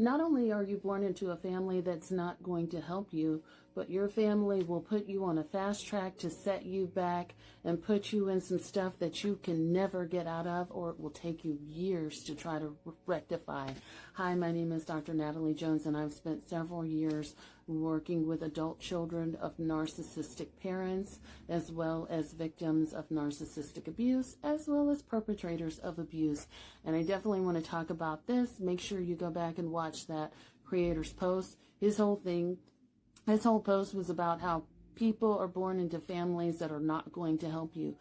not only are you born into a family that's not going to help you, but your family will put you on a fast track to set you back and put you in some stuff that you can never get out of, or it will take you years to try to rectify. Hi, my name is Dr. Natalie Jones, and I've spent several years working with adult children of narcissistic parents, as well as victims of narcissistic abuse, as well as perpetrators of abuse. And I definitely want to talk about this. Make sure you go back and watch that creator's post. His whole post was about how people are born into families that are not going to help you.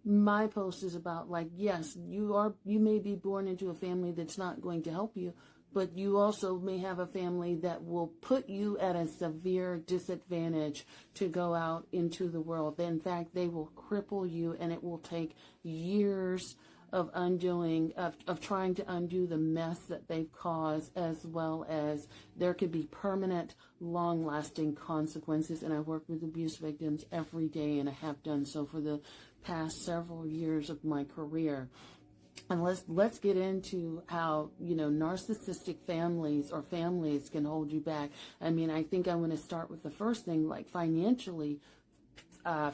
My post is about, like, yes, you may be born into a family that's not going to help you, but you also may have a family that will put you at a severe disadvantage to go out into the world. In fact, they will cripple you, and it will take years of undoing, of trying to undo the mess that they've caused, as well as there could be permanent, long-lasting consequences. And I work with abuse victims every day, and I have done so for the past several years of my career. And let's get into how, narcissistic families or families can hold you back. I mean, I think I want to start with the first thing, like financially.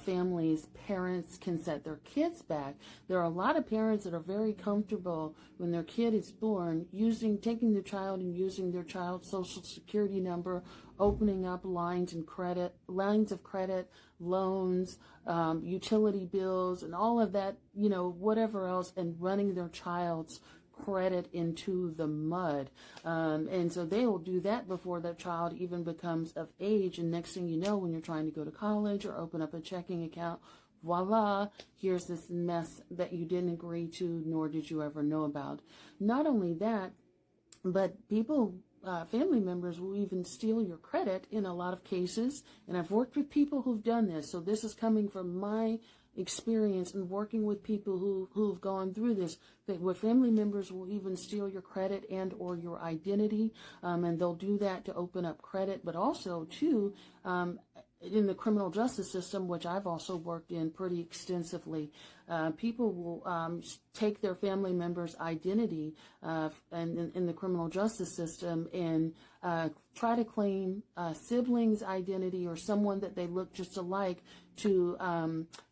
Families, parents can set their kids back. There are a lot of parents that are very comfortable when their kid is born taking their child and using their child's social security number, opening up lines of credit, loans, utility bills, and all of that, whatever else, and running their child's credit into the mud. And so they will do that before their child even becomes of age. And next thing you know, when you're trying to go to college or open up a checking account, voila, here's this mess that you didn't agree to, nor did you ever know about. Not only that, but family members will even steal your credit in a lot of cases. And I've worked with people who've done this. So this is coming from my experience in working with people who've gone through this, that where family members will even steal your credit and or your identity, and they'll do that to open up credit, but also too, in the criminal justice system, which I've also worked in pretty extensively, people will take their family members' identity and in the criminal justice system and try to claim siblings' identity or someone that they look just alike to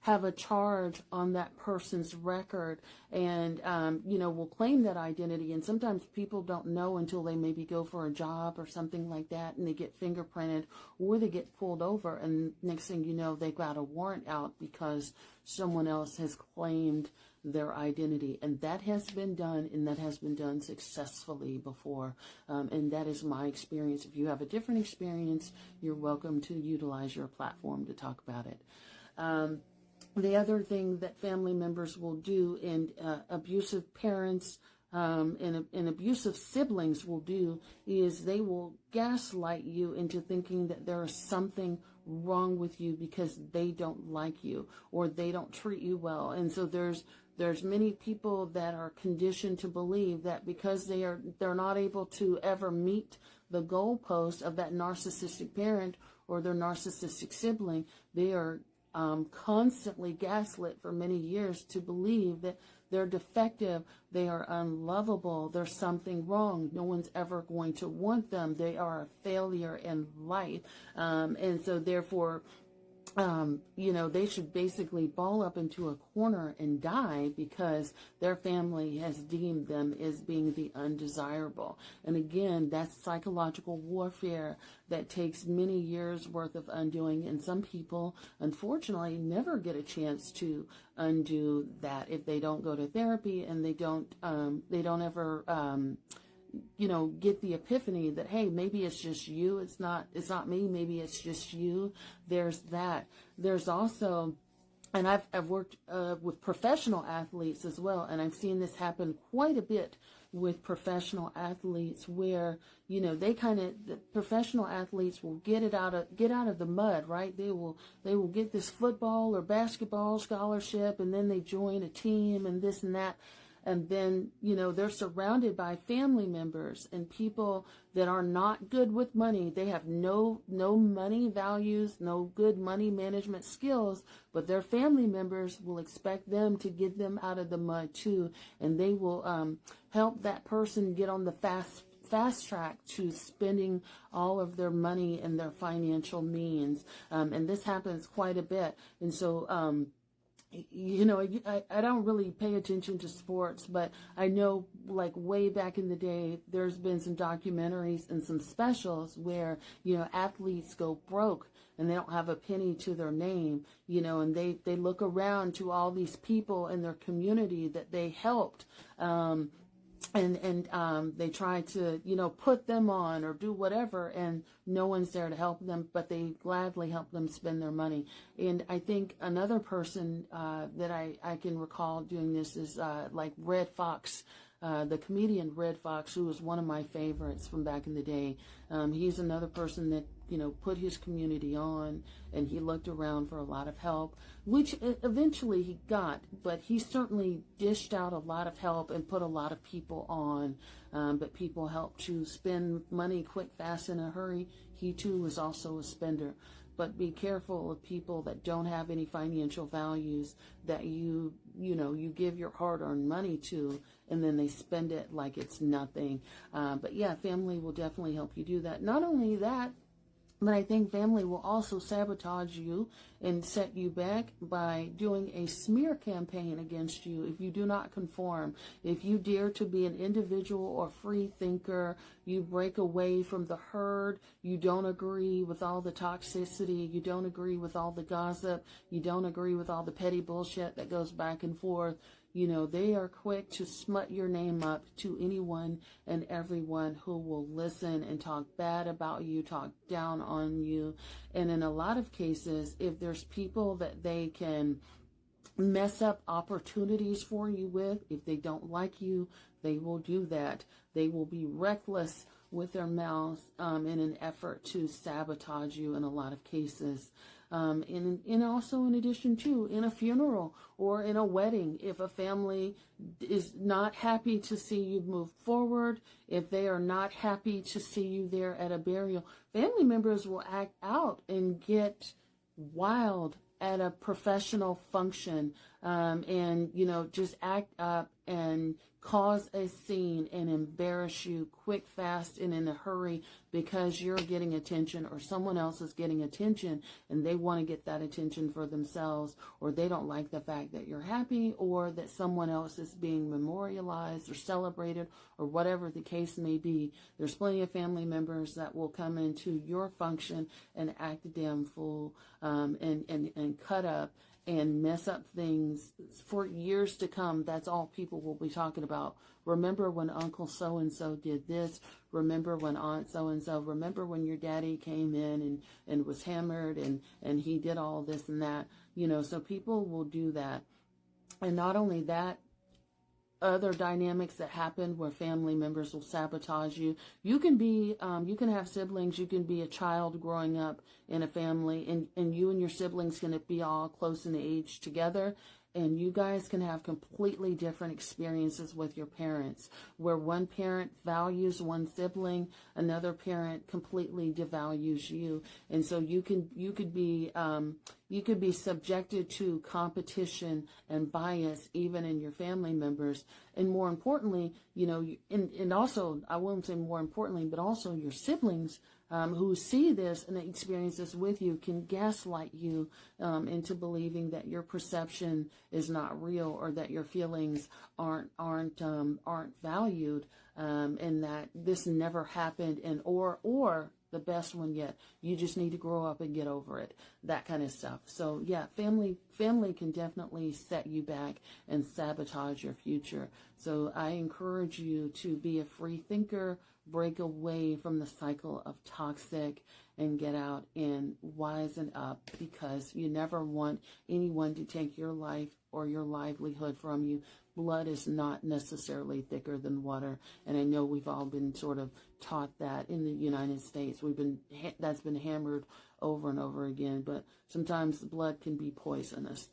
have a charge on that person's record, and will claim that identity. And sometimes people don't know until they maybe go for a job or something like that, and they get fingerprinted or they get pulled over, and next thing you know, they got a warrant out because someone else has claimed their identity. And that has been done, and that has been done successfully before. And that is my experience. If you have a different experience, you're welcome to utilize your platform to talk about it. The other thing that family members will do, and abusive parents and abusive siblings will do, is they will gaslight you into thinking that there is something wrong with you because they don't like you or they don't treat you well. And so there's many people that are conditioned to believe that because they're not able to ever meet the goalpost of that narcissistic parent or their narcissistic sibling, they are constantly gaslit for many years to believe that they're defective, they are unlovable, there's something wrong, no one's ever going to want them, they are a failure in life. And so therefore, they should basically ball up into a corner and die because their family has deemed them as being the undesirable. And again, that's psychological warfare that takes many years worth of undoing. And some people, unfortunately, never get a chance to undo that if they don't go to therapy and they don't ever, get the epiphany that, hey, maybe it's just you. It's not me. Maybe it's just you. There's that. There's also, and I've worked with professional athletes as well, and I've seen this happen quite a bit with professional athletes where, the professional athletes will get out of the mud, right? They will get this football or basketball scholarship, and then they join a team and this and that. And then, they're surrounded by family members and people that are not good with money. They have no money values, no good money management skills, but their family members will expect them to get them out of the mud too. And they will help that person get on the fast fast track to spending all of their money and their financial means. And this happens quite a bit. And so, I don't really pay attention to sports, but I know like way back in the day, there's been some documentaries and some specials where, athletes go broke and they don't have a penny to their name, and they look around to all these people in their community that they helped. And they try to, put them on or do whatever, and no one's there to help them, but they gladly help them spend their money. And I think another person that I can recall doing this is like Red Fox, the comedian Red Fox, who was one of my favorites from back in the day. He's another person that, put his community on, and he looked around for a lot of help, which eventually he got, but he certainly dished out a lot of help and put a lot of people on. But people helped to spend money quick, fast, in a hurry. He too was also a spender. But be careful of people that don't have any financial values that you give your hard-earned money to, and then they spend it like it's nothing. But yeah, family will definitely help you do that. Not only that, but I think family will also sabotage you and set you back by doing a smear campaign against you if you do not conform. If you dare to be an individual or free thinker, you break away from the herd, you don't agree with all the toxicity, you don't agree with all the gossip, you don't agree with all the petty bullshit that goes back and forth. They are quick to smut your name up to anyone and everyone who will listen and talk bad about you, talk down on you. And in a lot of cases, if there's people that they can mess up opportunities for you with, if they don't like you, they will do that. They will be reckless with their mouths in an effort to sabotage you in a lot of cases. And also in addition to in a funeral or in a wedding, if a family is not happy to see you move forward, if they are not happy to see you there at a burial, family members will act out and get wild at a professional function, and just act up and cause a scene and embarrass you quick, fast, and in a hurry because you're getting attention or someone else is getting attention and they want to get that attention for themselves, or they don't like the fact that you're happy or that someone else is being memorialized or celebrated or whatever the case may be. There's plenty of family members that will come into your function and act a damn fool, and cut up and mess up things for years to come. That's all people will be talking about. Remember when Uncle so-and-so did this? Remember when Aunt so-and-so? Remember when your daddy came in and was hammered and he did all this and that? So people will do that. And not only that, other dynamics that happen where family members will sabotage you. You can have siblings. You can be a child growing up in a family, and you and your siblings can be all close in age together. And you guys can have completely different experiences with your parents, where one parent values one sibling, another parent completely devalues you. And so you could be subjected to competition and bias even in your family members. And more importantly, and also, I won't say more importantly, but also your siblings who see this and experience this with you can gaslight you into believing that your perception is not real or that your feelings aren't valued, and that this never happened, and or the best one yet, you just need to grow up and get over it, that kind of stuff. So yeah, family can definitely set you back and sabotage your future. So I encourage you to be a free thinker, break away from the cycle of toxic, and get out and wisen up, because you never want anyone to take your life or your livelihood from you. Blood is not necessarily thicker than water, and I know we've all been sort of taught that in the United States. That's been hammered over and over again, but sometimes the blood can be poisonous.